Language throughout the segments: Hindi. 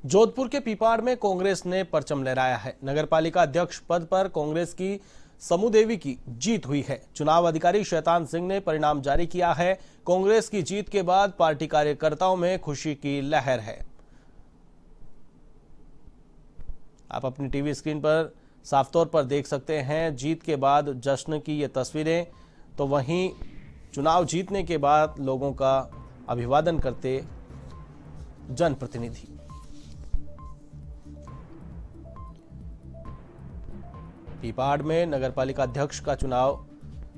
जोधपुर के पीपाड़ में कांग्रेस ने परचम लहराया है। नगरपालिका अध्यक्ष पद पर कांग्रेस की समू देवी की जीत हुई है। चुनाव अधिकारी शैतान सिंह ने परिणाम जारी किया है। कांग्रेस की जीत के बाद पार्टी कार्यकर्ताओं में खुशी की लहर है। आप अपनी टीवी स्क्रीन पर साफ तौर पर देख सकते हैं जीत के बाद जश्न की ये तस्वीरें। तो वहीं चुनाव जीतने के बाद लोगों का अभिवादन करते जनप्रतिनिधि। पीपाड़ में नगरपालिका अध्यक्ष का चुनाव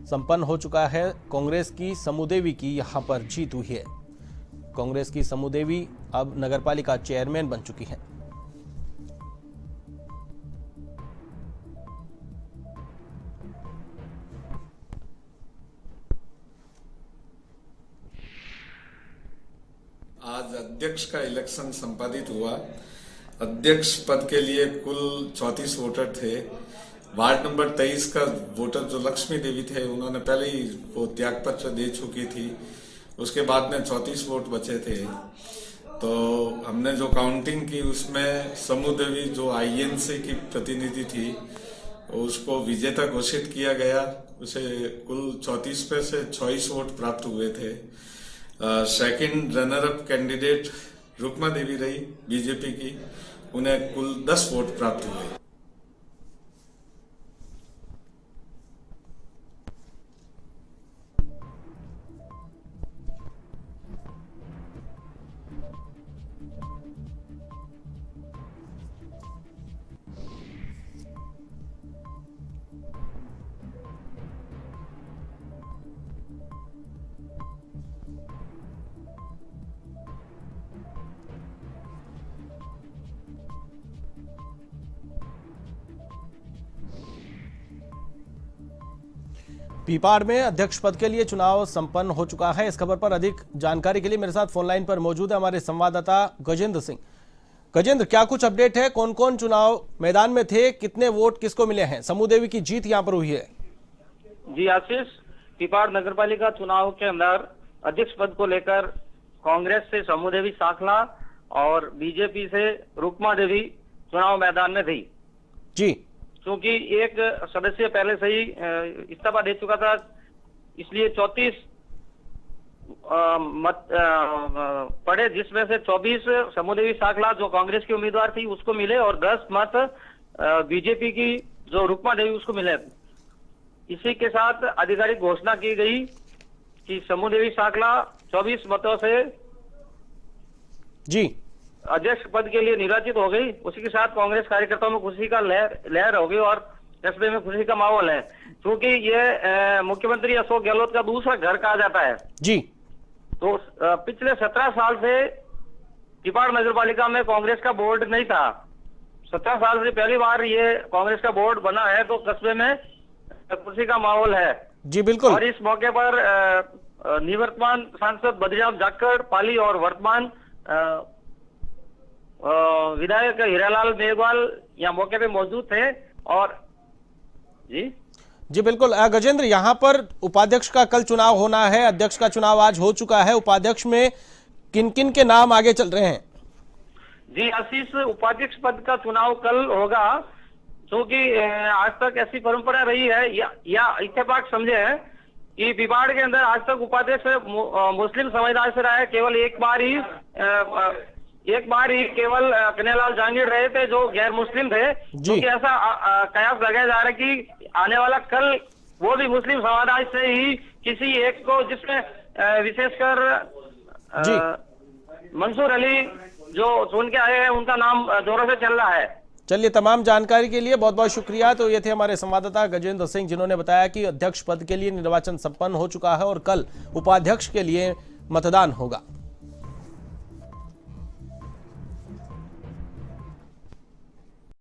संपन्न हो चुका है। कांग्रेस की समू देवी की यहां पर जीत हुई है। कांग्रेस की समू देवी अब नगरपालिका चेयरमैन बन चुकी हैं। आज अध्यक्ष का इलेक्शन संपादित हुआ। अध्यक्ष पद के लिए कुल 34 वोटर थे। वार्ड नंबर 23 का वोटर जो लक्ष्मी देवी थे, उन्होंने पहले ही वो त्याग पत्र दे चुकी थी। उसके बाद में 34 वोट बचे थे। तो हमने जो काउंटिंग की उसमें समू देवी जो आईएनसी की प्रतिनिधि थी उसको विजेता घोषित किया गया। उसे कुल 34 पे से 26 वोट प्राप्त हुए थे। Second runner up candidate Rukma देवी रही बीजेपी की, उन्हें कुल 10 वोट प्राप्त हुए। पीपाड़ में अध्यक्ष पद के लिए चुनाव संपन्न हो चुका है। इस खबर पर अधिक जानकारी के लिए मेरे साथ फोन लाइन पर मौजूद है हमारे संवाददाता गजेंद्र सिंह। गजेंद्र, क्या कुछ अपडेट है? कौन कौन चुनाव मैदान में थे, कितने वोट किसको मिले हैं? समू देवी की जीत यहां पर हुई है। जी आशीष, पीपाड़ नगरपालिका चुनाव के अंदर अध्यक्ष पद को लेकर कांग्रेस से समू देवी साखला और बीजेपी से रुक्मा देवी चुनाव मैदान में थी। जी, क्योंकि एक सदस्य पहले से ही इस्तीफा दे चुका था, इसलिए 34 मत पड़े, जिसमें से 24 समू देवी साखला जो कांग्रेस की उम्मीदवार थी उसको मिले और 10 मत बीजेपी की जो रुक्मा देवी उसको मिले। इसी के साथ आधिकारिक घोषणा की गई कि समू देवी साखला 24 मतों से जी अध्यक्ष पद के लिए निर्वाचित हो गई। उसी के साथ कांग्रेस कार्यकर्ताओं में खुशी का लहर हो गई और कस्बे में खुशी का माहौल है, क्योंकि ये मुख्यमंत्री अशोक गहलोत का दूसरा घर कहा जाता है। जी, तो पिछले 17 साल से पीपाड़ नगरपालिका में कांग्रेस का बोर्ड नहीं था। 17 साल से पहली बार ये कांग्रेस का बोर्ड बना है, तो कस्बे में खुशी का माहौल है। जी बिल्कुल। और इस मौके पर निवर्तमान सांसद बद्रीराम जाखड़ पाली और वर्तमान विधायक हीरालाल मेघवाल यहाँ मौके पे मौजूद थे। और जी बिल्कुल गजेंद्र, यहाँ पर उपाध्यक्ष का कल चुनाव होना है। अध्यक्ष का चुनाव आज हो चुका है। उपाध्यक्ष में किन किन के नाम आगे चल रहे हैं? जी आशीष, उपाध्यक्ष पद का चुनाव कल होगा, क्योंकि आज तक ऐसी परंपरा रही है या इत्तेफाक समझे है कि पीपाड़ के अंदर आज तक उपाध्यक्ष मुस्लिम समुदाय से रहा है। केवल एक बार ही केवल कन्हैयालाल जहांगीर रहे थे जो गैर मुस्लिम थे, क्योंकि ऐसा कयास लगाया जा रहा है कि आने वाला कल वो भी मुस्लिम समुदाय से ही किसी एक को, जिसमें विशेषकर मंसूर अली जो चुन के आए हैं उनका नाम जोरों से चल रहा है। चलिए, तमाम जानकारी के लिए बहुत बहुत शुक्रिया। तो ये थे हमारे संवाददाता गजेंद्र सिंह, जिन्होंने बताया कि अध्यक्ष पद के लिए निर्वाचन संपन्न हो चुका है और कल उपाध्यक्ष के लिए मतदान होगा।